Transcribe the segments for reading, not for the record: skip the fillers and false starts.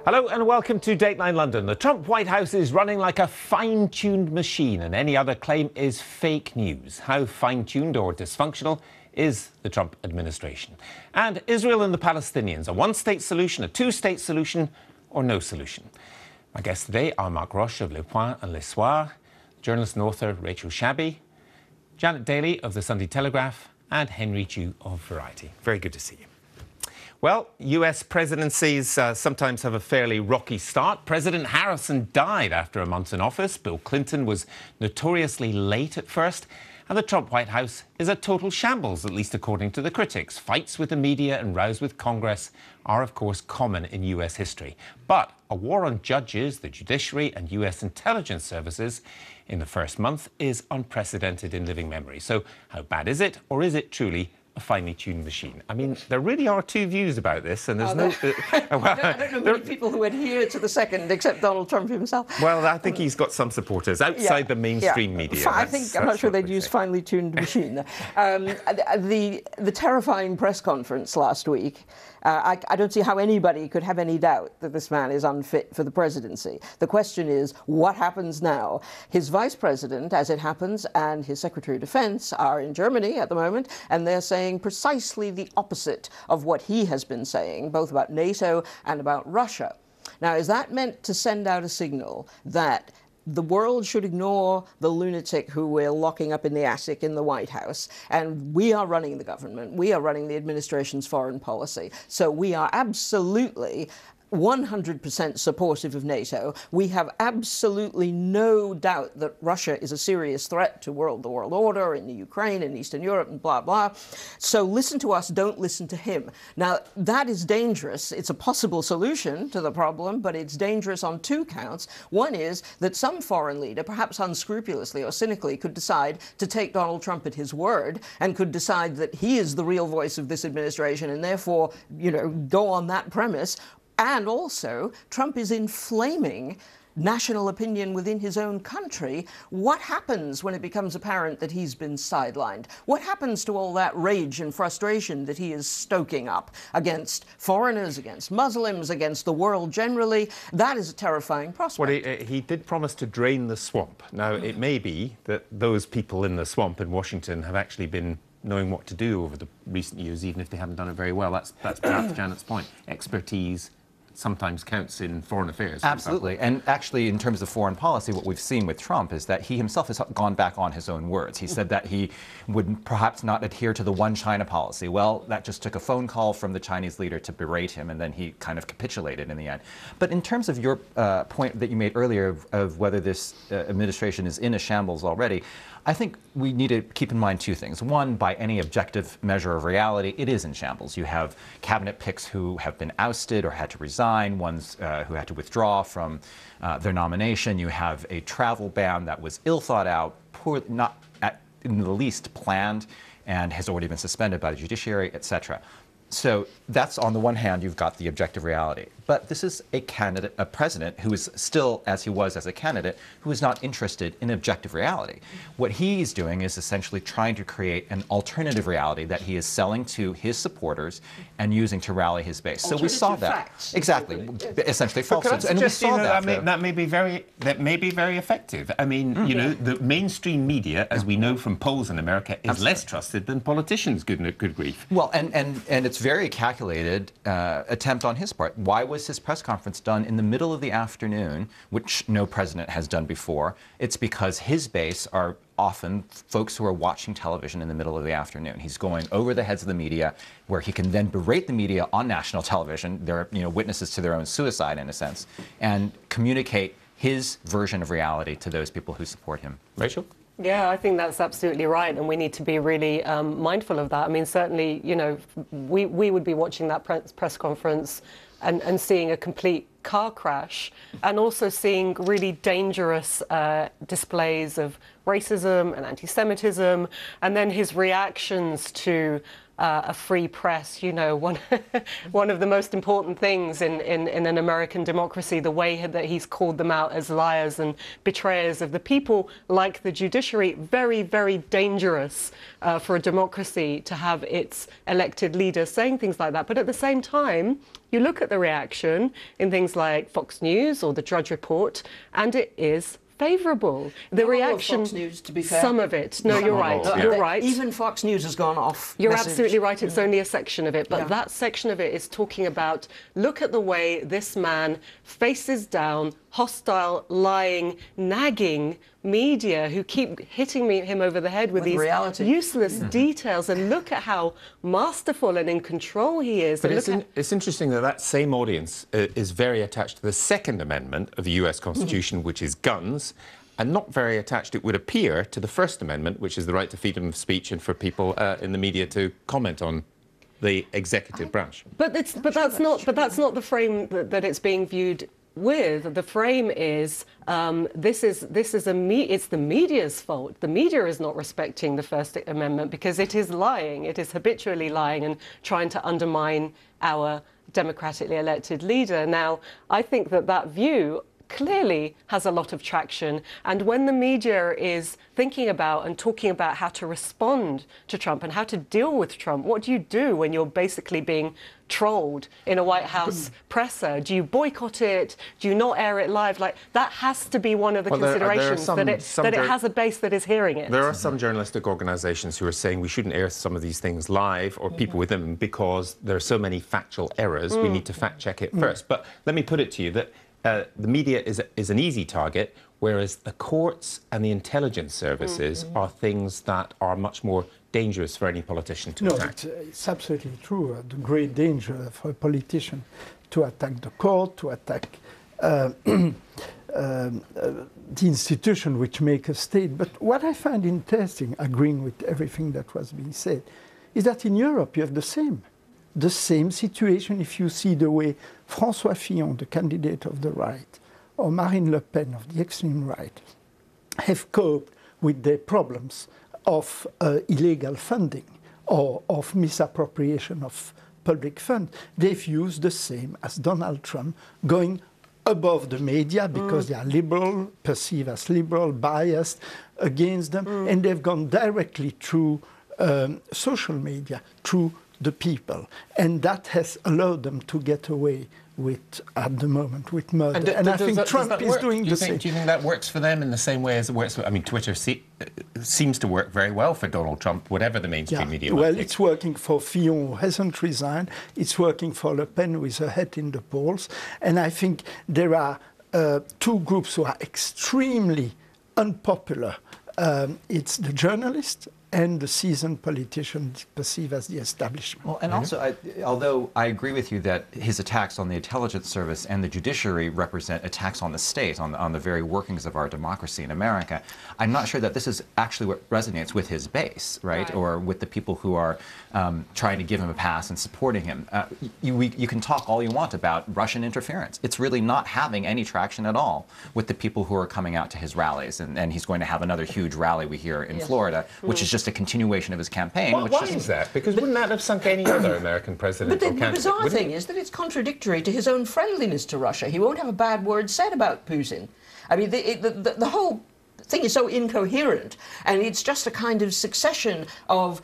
Hello and welcome to Dateline London. The Trump White House is running like a fine-tuned machine, and any other claim is fake news. How fine-tuned or dysfunctional is the Trump administration? And Israel and the Palestinians, a one-state solution, a two-state solution, or no solution? My guests today are Mark Roche of Le Point and Le Soir, journalist and author Rachel Shabby, Janet Daly of the Sunday Telegraph, and Henry Chu of Variety. Very good to see you. Well, US presidencies sometimes have a fairly rocky start. President Harrison died after a month in office. Bill Clinton was notoriously late at first. And the Trump White House is a total shambles, at least according to the critics. Fights with the media and rows with Congress are, of course, common in US history. But a war on judges, the judiciary and US intelligence services in the first month is unprecedented in living memory. So how bad is it, or is it truly a finely tuned machine? I mean, there really are two views about this, and there's I don't know many people who adhere to the second, except Donald Trump himself. Well, I think he's got some supporters outside the mainstream media. I'm not sure they'd use finely tuned machine. The terrifying press conference last week, I don't see how anybody could have any doubt that this man is unfit for the presidency. The question is, what happens now? His vice president, as it happens, and his secretary of defense are in Germany at the moment, and they're saying precisely the opposite of what he has been saying, both about NATO and about Russia. Now, is that meant to send out a signal that the world should ignore the lunatic who we're locking up in the attic in the White House, and we are running the government, we are running the administration's foreign policy, so we are absolutely 100% supportive of NATO. We have absolutely no doubt that Russia is a serious threat to the world order in the Ukraine and Eastern Europe and blah, blah. So listen to us, don't listen to him. Now, that is dangerous. It's a possible solution to the problem, but it's dangerous on two counts. One is that some foreign leader, perhaps unscrupulously or cynically, could decide to take Donald Trump at his word and could decide that he is the real voice of this administration and therefore, go on that premise. And also, Trump is inflaming national opinion within his own country. What happens when it becomes apparent that he's been sidelined? What happens to all that rage and frustration that he is stoking up against foreigners, against Muslims, against the world generally? That is a terrifying prospect. Well, he did promise to drain the swamp. Now, it may be that those people in the swamp in Washington have actually been knowing what to do over the recent years, even if they haven't done it very well. That's perhaps Janet's point. Expertise sometimes counts in foreign affairs. Absolutely. And actually, in terms of foreign policy, what we've seen with Trump is that he himself has gone back on his own words. He said that he would perhaps not adhere to the one China policy. Well, that just took a phone call from the Chinese leader to berate him, and then he kind of capitulated in the end. But in terms of your point that you made earlier of whether this administration is in a shambles already, I think we need to keep in mind two things. One, by any objective measure of reality, it is in shambles. You have cabinet picks who have been ousted or had to resign, ones who had to withdraw from their nomination. You have a travel ban that was ill thought out, not in the least planned, and has already been suspended by the judiciary, etc. So that's, on the one hand, you've got the objective reality. But this is a candidate, a president who is still, as he was as a candidate, who is not interested in objective reality. What he's doing is essentially trying to create an alternative reality that he is selling to his supporters and using to rally his base. So we saw that. Facts. Exactly. Essentially falsehoods. And we saw that may be very effective. I mean, the mainstream media, as we know from polls in America, is less trusted than politicians, good grief. Well, and it's very calculated attempt on his part. Why was his press conference done in the middle of the afternoon, which no president has done before? It's because his base are often folks who are watching television in the middle of the afternoon. He's going over the heads of the media, where he can then berate the media on national television. They're witnesses to their own suicide, in a sense, and communicate his version of reality to those people who support him. Rachel? Yeah, I think that's absolutely right, and we need to be really mindful of that. I mean, certainly, we would be watching that press conference and seeing a complete car crash, and also seeing really dangerous displays of racism and anti-Semitism, and then his reactions to a free press. You know, one of the most important things in an American democracy, the way that he's called them out as liars and betrayers of the people, like the judiciary. Very, very dangerous for a democracy to have its elected leader saying things like that. But at the same time, you look at the reaction in things like Fox News or the Drudge Report, and it is favourable. The reaction, Fox News, to be fair. Some of it. No, you're right. You're right. Even Fox News has gone off. You're message. absolutely right. It's only a section of it, but that section of it is talking about, look at the way this man faces down hostile, lying, nagging media who keep hitting him over the head with these useless details, and look at how masterful and in control he is. But it's interesting that that same audience is very attached to the Second Amendment of the US Constitution, which is guns, and not very attached, it would appear, to the First Amendment, which is the right to freedom of speech and for people in the media to comment on the executive branch. But that's not the frame that it's being viewed with. The frame is it's the media's fault. The media is not respecting the First Amendment because it is lying. It is habitually lying and trying to undermine our democratically elected leader. Now, I think that view clearly has a lot of traction, and when the media is thinking about and talking about how to respond to Trump and how to deal with Trump, what do you do when you're basically being trolled in a White House presser? Do you boycott it? Do you not air it live? Like, that has to be one of the considerations, that it has a base that is hearing it. There are some journalistic organisations who are saying we shouldn't air some of these things live, or people with them, because there are so many factual errors. We need to fact check it first. But let me put it to you that the media is an easy target, whereas the courts and the intelligence services are things that are much more dangerous for any politician to attack. It's absolutely true. The great danger for a politician to attack the court, to attack the institution which make a state. But what I find interesting, agreeing with everything that was being said, is that in Europe you have the same situation. If you see the way François Fillon, the candidate of the right, or Marine Le Pen of the extreme right, have coped with their problems of illegal funding or of misappropriation of public funds, they've used the same as Donald Trump, going above the media because they are liberal, perceived as liberal, biased against them, and they've gone directly through social media, through the people, and that has allowed them to get away with, at the moment, with murder. And I think Trump is doing the same. Do you think that works for them in the same way as it works for... I mean, Twitter seems to work very well for Donald Trump, whatever the mainstream media might think. It's working for Fillon, who hasn't resigned. It's working for Le Pen, with her head in the polls. And I think there are two groups who are extremely unpopular. It's the journalists and the seasoned politicians perceived as the establishment. Well, and also, although I agree with you that his attacks on the intelligence service and the judiciary represent attacks on the state, on the very workings of our democracy in America, I'm not sure that this is actually what resonates with his base, right? Or with the people who are trying to give him a pass and supporting him. You can talk all you want about Russian interference. It's really not having any traction at all with the people who are coming out to his rallies. And he's going to have another huge rally, we hear, in Florida, which is just a continuation of his campaign. Why is that? Because wouldn't that have sunk any other American presidential candidate? But the bizarre thing is that it's contradictory to his own friendliness to Russia. He won't have a bad word said about Putin. I mean, the whole thing is so incoherent, and it's just a kind of succession of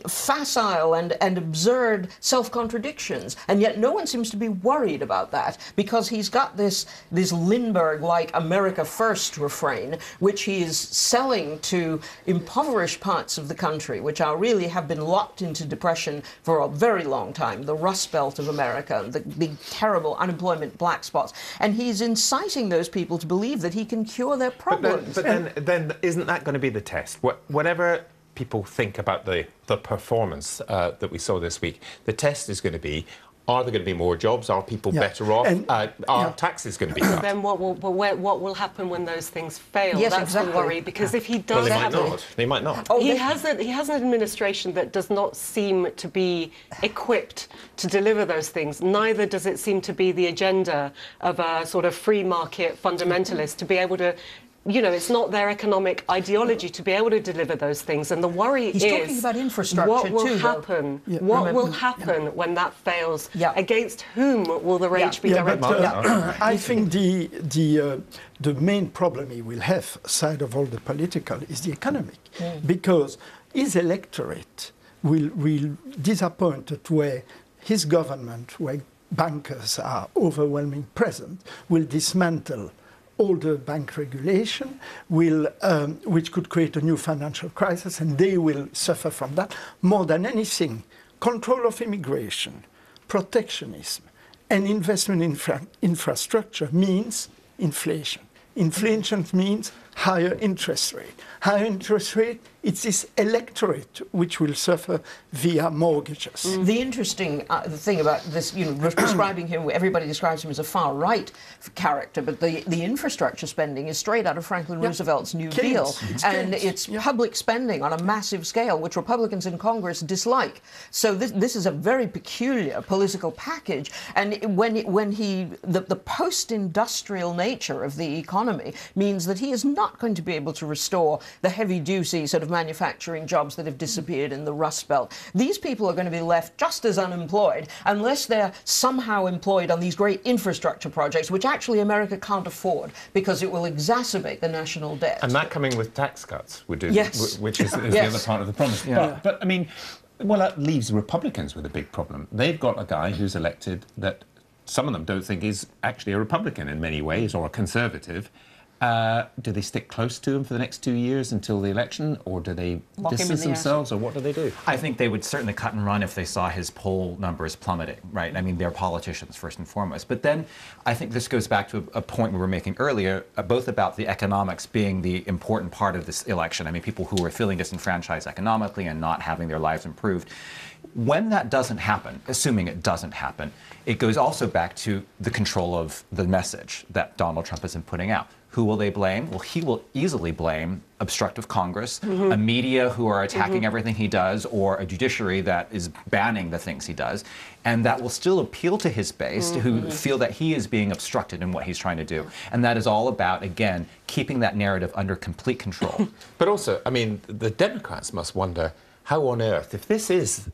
facile and absurd self-contradictions, and yet no one seems to be worried about that, because he's got this Lindbergh-like America First refrain, which he is selling to impoverished parts of the country, which really have been locked into depression for a very long time, the Rust Belt of America, the big, terrible unemployment black spots, and he's inciting those people to believe that he can cure their problems. But then isn't that going to be the test? Whatever people think about the performance that we saw this week, the test is going to be, are there going to be more jobs? Are people better off? Are taxes going to be cut? Then what will happen when those things fail? Yes, that's exactly. the worry, because if he does They might not. He has an administration that does not seem to be equipped to deliver those things. Neither does it seem to be the agenda of a sort of free market fundamentalist to be able to it's not their economic ideology to be able to deliver those things. And the worry He's talking about infrastructure what will too, happen? Yeah. What will happen when that fails? Yeah. Against whom will the rage be directed? I think the main problem he will have, aside of all the political, is the economic, because his electorate will disappointed where his government, where bankers are overwhelmingly present, will dismantle all the bank regulation, which could create a new financial crisis, and they will suffer from that more than anything. Control of immigration, protectionism, and investment in infrastructure means inflation. Inflation means higher interest rate. Higher interest rate, it's this electorate which will suffer via mortgages. The interesting thing about this, describing him, everybody describes him as a far-right character, but the infrastructure spending is straight out of Franklin Roosevelt's New Deal. And it's public spending on a massive scale, which Republicans in Congress dislike. So this is a very peculiar political package. And the post-industrial nature of the economy means that he is not going to be able to restore the heavy-duty sort of manufacturing jobs that have disappeared in the Rust Belt. These people are going to be left just as unemployed unless they're somehow employed on these great infrastructure projects, which actually America can't afford because it will exacerbate the national debt. And that coming with tax cuts, Yes. which is the other part of the promise. Yeah. But I mean, well, that leaves Republicans with a big problem. They've got a guy who's elected that some of them don't think is actually a Republican in many ways, or a conservative. Do they stick close to him for the next 2 years until the election, or do they distance themselves, or what do they do? I think they would certainly cut and run if they saw his poll numbers plummeting, right? I mean, they're politicians first and foremost. But then I think this goes back to a point we were making earlier, both about the economics being the important part of this election. I mean, people who are feeling disenfranchised economically and not having their lives improved. When that doesn't happen, assuming it doesn't happen, it goes also back to the control of the message that Donald Trump has been putting out. Who will they blame? Well, he will easily blame obstructive Congress, a media who are attacking everything he does, or a judiciary that is banning the things he does. And that will still appeal to his base who feel that he is being obstructed in what he's trying to do. And that is all about, again, keeping that narrative under complete control. But also, I mean, the Democrats must wonder, how on earth, if this is,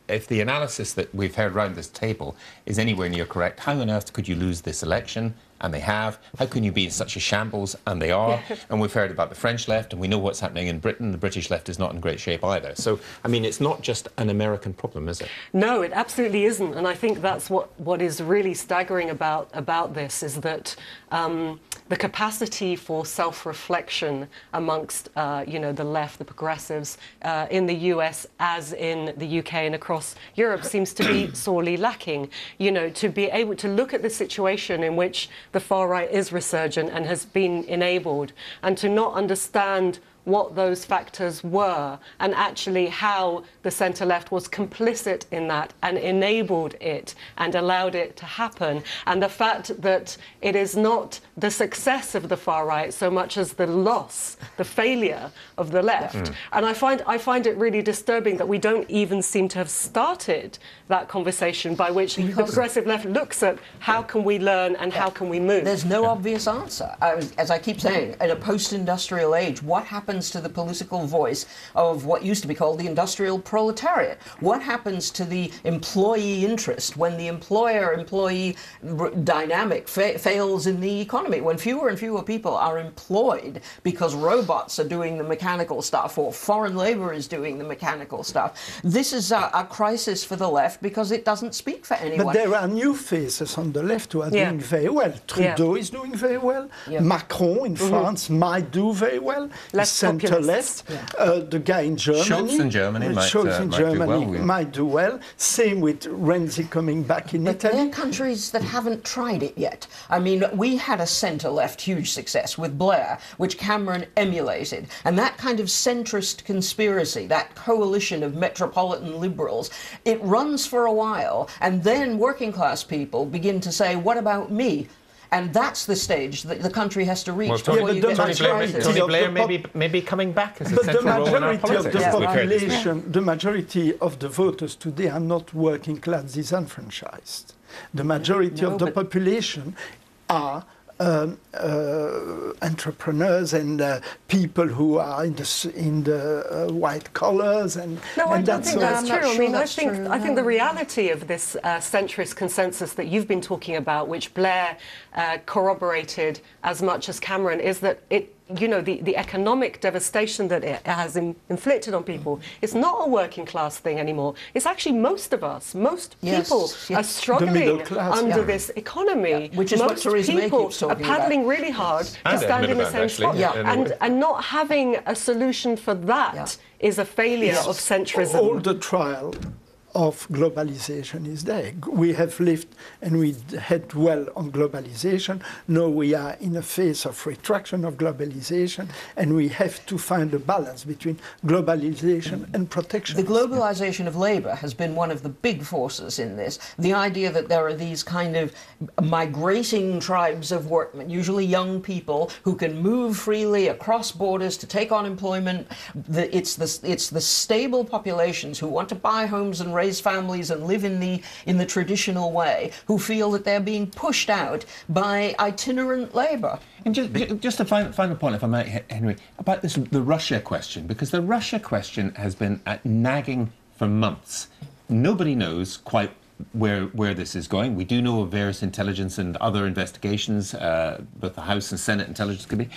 if the analysis that we've heard around this table is anywhere near correct, how on earth could you lose this election? And they have. How can you be in such a shambles? And they are. And we've heard about the French left, and we know what's happening in Britain. The British left is not in great shape either. So, I mean, it's not just an American problem, is it? No, it absolutely isn't. And I think that's what is really staggering about this, is that the capacity for self-reflection amongst, the left, the progressives, in the US as in the UK and across Europe seems to be sorely lacking. To be able to look at the situation in which the far right is resurgent and has been enabled, and to not understand what those factors were and actually how the centre-left was complicit in that and enabled it and allowed it to happen. And the fact that it is not the success of the far right so much as the loss, the failure of the left. And I find it really disturbing that we don't even seem to have started that conversation by which the progressive left looks at how can we learn and how can we move. There's no obvious answer. As I keep saying, in a post-industrial age, what happens to the political voice of what used to be called the industrial proletariat? What happens to the employee interest when the employer-employee dynamic fails in the economy? When fewer and fewer people are employed because robots are doing the mechanical stuff or foreign labor is doing the mechanical stuff. This is a crisis for the left because it doesn't speak for anyone. But there are new faces on the left who are doing very well. Trudeau is doing very well. Macron in France might do very well. Center-left. The guy in Germany. Scholz in Germany might do well. Same with Renzi coming back in Italy. There are countries that haven't tried it yet. I mean, we had a centre-left huge success with Blair, which Cameron emulated. And that kind of centrist conspiracy, that coalition of metropolitan liberals, it runs for a while, and then working-class people begin to say, what about me? And that's the stage that the country has to reach before you get Tony Blair maybe coming back as a central role in our politics. The majority of the voters today are not working class disenfranchised. The majority of the population are entrepreneurs and people who are in the white collars and No, I don't think that's I'm not true. sure I mean, that's true. I think the reality of this centrist consensus that you've been talking about, which Blair corroborated as much as Cameron, is that the economic devastation that it has inflicted on people, it's not a working class thing anymore. It's actually most of us, most people are struggling under this economy. Which is what most Theresa May people keeps are talking about. paddling really hard to And stand in the Miliband, same actually, spot. And not having a solution for that is a failure of centrism. All the trial of globalization is there. We have lived and we had well on globalization. Now we are in a phase of retraction of globalization, and we have to find a balance between globalization and protection. The globalization of labor has been one of the big forces in this. The idea that there are these kind of migrating tribes of workmen, usually young people, who can move freely across borders to take on employment. It's the stable populations who want to buy homes and raise families and live in the traditional way, who feel that they're being pushed out by itinerant labor. And just a final point, if I might, Henry, about the Russia question, because the Russia question has been nagging for months. Nobody knows quite where this is going. We do know of various intelligence and other investigations, both the House and Senate Intelligence Committee.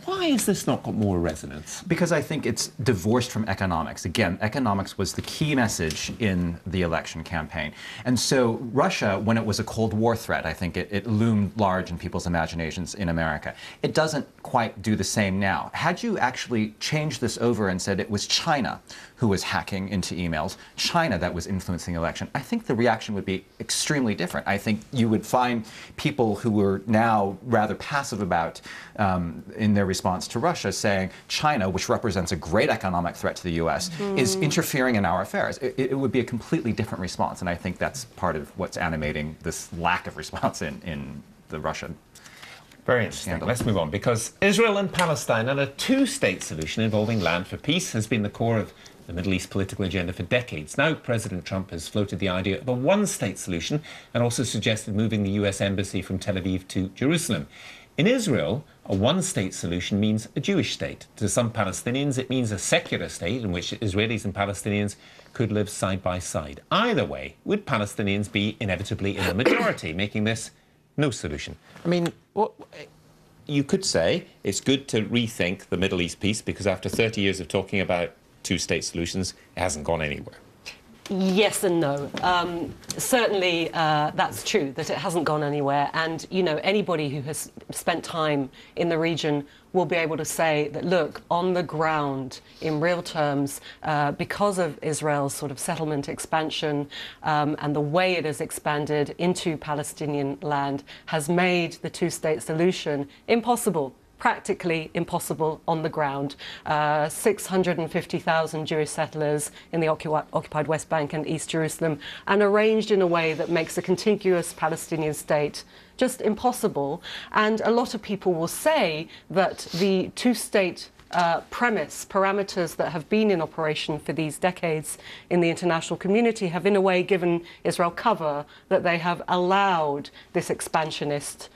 Why has this not got more resonance? Because I think it's divorced from economics. Again, economics was the key message in the election campaign. And so Russia, when it was a Cold War threat, I think it loomed large in people's imaginations in America. It doesn't quite do the same now. Had you actually changed this over and said it was China who was hacking into emails, China that was influencing the election, I think the reaction would be extremely different. I think you would find people who were now rather passive about in their response to Russia saying China, which represents a great economic threat to the U.S., is interfering in our affairs. It would be a completely different response, and I think that's part of what's animating this lack of response in the Russian. Very interesting. Scandal. Let's move on, because Israel and Palestine and a two-state solution involving land for peace has been the core of the Middle East political agenda for decades. Now, President Trump has floated the idea of a one-state solution and also suggested moving the US embassy from Tel Aviv to Jerusalem. In Israel, a one-state solution means a Jewish state. To some Palestinians, it means a secular state in which Israelis and Palestinians could live side by side. Either way, would Palestinians be inevitably in the majority, making this no solution? I mean, you could say it's good to rethink the Middle East peace, because after 30 years of talking about two-state solutions, it hasn't gone anywhere. Yes and no. Certainly, that's true, that it hasn't gone anywhere. And, anybody who has spent time in the region will be able to say that, look, on the ground, in real terms, because of Israel's sort of settlement expansion and the way it has expanded into Palestinian land, has made the two-state solution impossible. Practically impossible on the ground. 650,000 Jewish settlers in the occupied West Bank and East Jerusalem, and arranged in a way that makes a contiguous Palestinian state just impossible. And a lot of people will say that the two-state parameters that have been in operation for these decades in the international community have in a way given Israel cover, that they have allowed this expansionist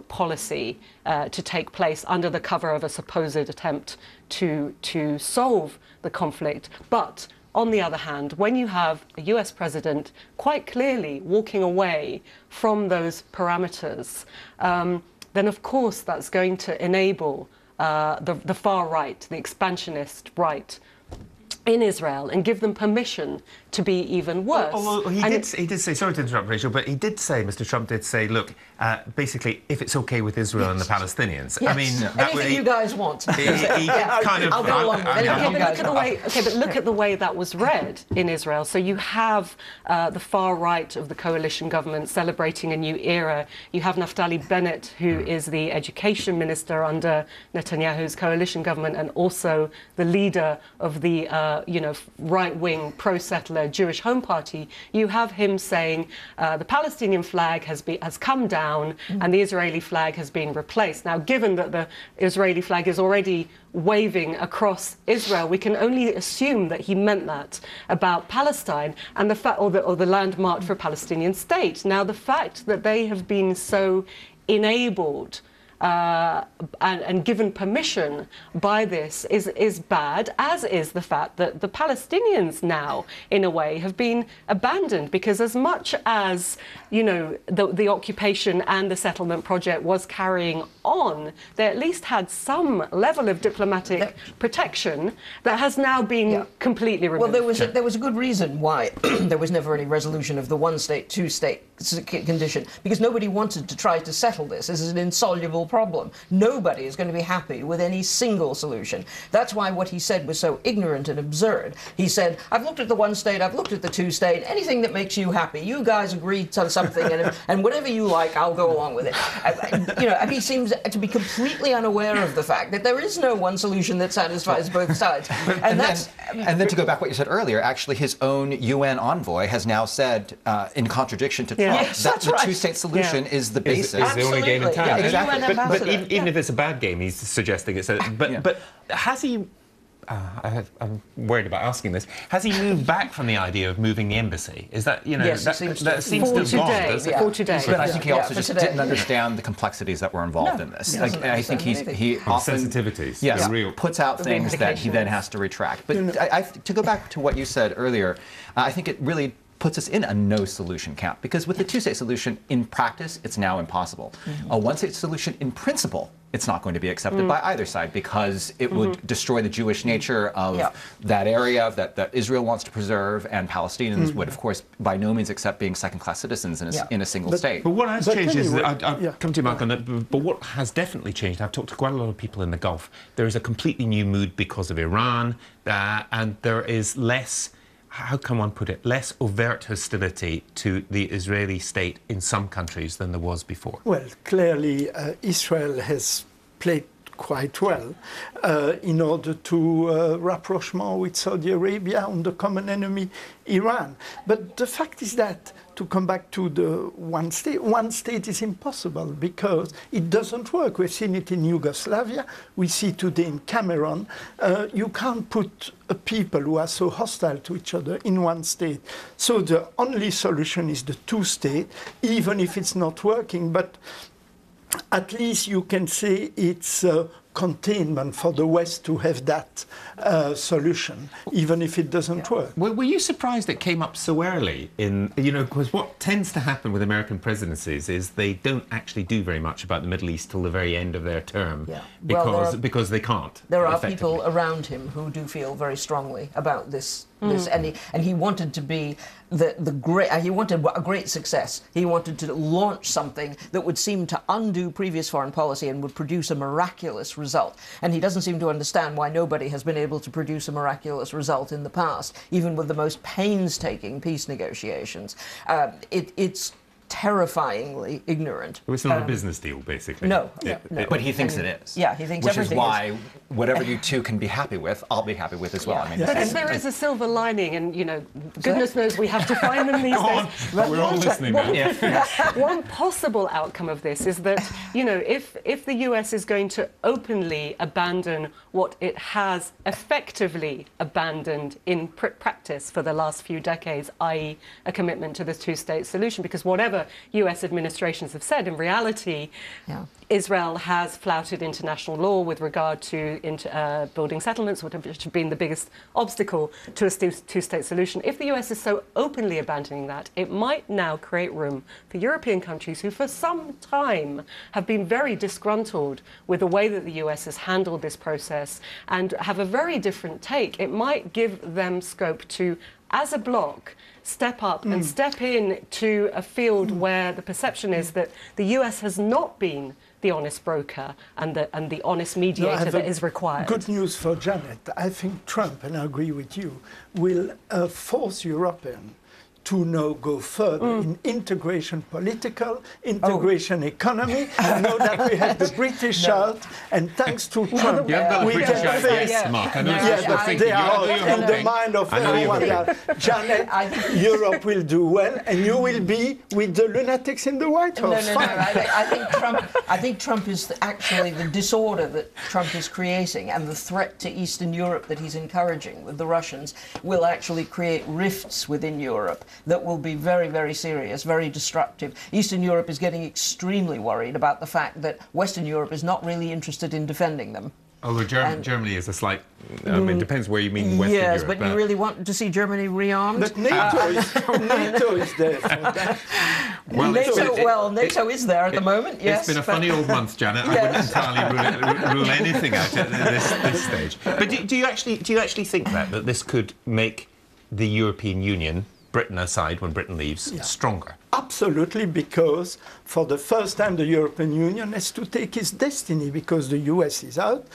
policy to take place under the cover of a supposed attempt to solve the conflict. But on the other hand, when you have a US president quite clearly walking away from those parameters, then of course that's going to enable the far right, the expansionist right in Israel, and give them permission to be even worse. Although he did say, sorry to interrupt, Rachel, but he did say, Mr. Trump did say, look, basically, if it's okay with Israel and the Palestinians. Yes. I mean, anything you guys want. He kind of. I'll go along with anything you guys want. But look at the way that was read in Israel. So you have the far right of the coalition government celebrating a new era. You have Naftali Bennett, who is the education minister under Netanyahu's coalition government, and also the leader of the right-wing pro-settler Jewish Home Party. You have him saying the Palestinian flag has come down and the Israeli flag has been replaced. Now, given that the Israeli flag is already waving across Israel, we can only assume that he meant that about Palestine and the fact, or the land marked for a Palestinian state. Now, the fact that they have been so enabled and given permission by this is bad, as is the fact that the Palestinians now, in a way, have been abandoned, because as much as, you know, the occupation and the settlement project was carrying on, they at least had some level of diplomatic protection that has now been completely removed. Well, there was a good reason why there was never any resolution of the one-state, two-state condition, because nobody wanted to try to settle this. This is an insoluble problem. Nobody is going to be happy with any single solution. That's why what he said was so ignorant and absurd. He said, I've looked at the one-state, I've looked at the two-state, anything that makes you happy. You guys agree to something, and whatever you like, I'll go along with it. You know, and he seems to be completely unaware of the fact that there is no one solution that satisfies both sides. And then to go back what you said earlier, actually his own UN envoy has now said, in contradiction to Trump, that the two-state solution is the basis. Is the only game in town. Yeah, exactly. But even if it's a bad game, he's suggesting it's a... But has he... I'm worried about asking this. Has he moved back from the idea of moving the embassy? Is that, you know, yes, that seems to have gone, does it? For today. But I think he also just didn't understand the complexities that were involved in this. Like, I think he often sensitivities, real puts out things that he then has to retract. But to go back to what you said earlier, I think it really puts us in a no-solution camp, because with the two-state solution, in practice, it's now impossible. A one-state solution, in principle, it's not going to be accepted by either side, because it would destroy the Jewish nature of that area that Israel wants to preserve, and Palestinians would, of course, by no means accept being second-class citizens in a single state. But what has changed is, I'll come to you, Mark, on that, but what has definitely changed, I've talked to quite a lot of people in the Gulf, there is a completely new mood because of Iran, and there is less... how can one put it, less overt hostility to the Israeli state in some countries than there was before? Well, clearly Israel has played quite well in order to rapprochement with Saudi Arabia on the common enemy, Iran. But the fact is that, to come back to the one state is impossible because it doesn't work. We've seen it in Yugoslavia. We see today in Cameroon. You can't put people who are so hostile to each other in one state. So the only solution is the two-state, even if it's not working. But at least you can say it's containment for the West to have that solution, even if it doesn't work. Well, were you surprised it came up so early in, you know, because what tends to happen with American presidencies is they don't actually do very much about the Middle East till the very end of their term, because they can't. There are people around him who do feel very strongly about this. And he wanted to be he wanted a great success. He wanted to launch something that would seem to undo previous foreign policy and would produce a miraculous result. And he doesn't seem to understand why nobody has been able to produce a miraculous result in the past, even with the most painstaking peace negotiations. It's terrifyingly ignorant. It's not a business deal, basically. No. But he thinks it is. Yeah, he thinks which everything is why whatever you two can be happy with, I'll be happy with as well. I mean, but there is a silver lining, and, you know, goodness knows we have to find them these days. We're all listening now. One possible outcome of this is that, you know, if the US is going to openly abandon what it has effectively abandoned in practice for the last few decades, i.e. a commitment to this two-state solution, because whatever US administrations have said, in reality, Israel has flouted international law with regard to building settlements, which have been the biggest obstacle to a two-state solution. If the US is so openly abandoning that, it might now create room for European countries who for some time have been very disgruntled with the way that the US has handled this process and have a very different take. It might give them scope to, as a bloc, step up and step in to a field where the perception is that the US has not been the honest broker and the honest mediator that is required. Good news for Janet. I think Trump, and I agree with you, will force Europeans to now go further in integration political, integration economy. I know that we have the British out, and thanks to Trump, You haven't got the we British can out, face... yes, Mark. I know but they are in the mind of everyone else. Janet, Europe will do well, and you will be with the lunatics in the White House. No. I think Trump is actually the disorder that Trump is creating, and the threat to Eastern Europe that he's encouraging with the Russians will actually create rifts within Europe. that will be very, very serious, very destructive. Eastern Europe is getting extremely worried about the fact that Western Europe is not really interested in defending them. Although Germany is a slight... I mean, it depends where you mean Western Europe. Yes, but you really want to see Germany rearmed? But NATO is there for that. NATO is there at the moment, yes. It's been a funny old month, Janet. I wouldn't entirely rule anything out at this stage. But do you actually think that this could make the European Union, Britain aside, when Britain leaves, stronger? Absolutely, because for the first time the European Union has to take its destiny, because the US is out,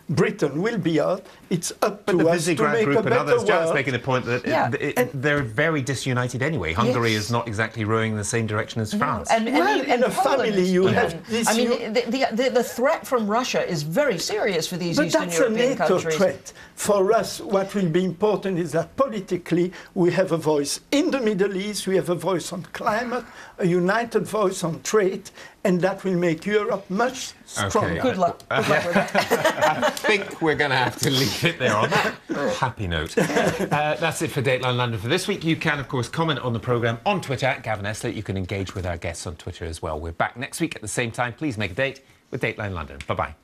Britain will be out. It's up to us to make a better world. But the Visegrad Group and others, Janet's making the point that they're very disunited anyway. Hungary is not exactly rowing in the same direction as France. And in a family you have this... I mean, the threat from Russia is very serious for these Eastern European countries. But that's a NATO threat. For us, what will be important is that politically we have a voice in the Middle East, we have a voice on climate, a united voice on trade, and that will make Europe much stronger. Okay. Good luck. Good luck with that. I think we're going to have to leave it there on that happy note. That's it for Dateline London for this week. You can, of course, comment on the programme on Twitter at Gavin Eslitt. You can engage with our guests on Twitter as well. We're back next week at the same time. Please make a date with Dateline London. Bye-bye.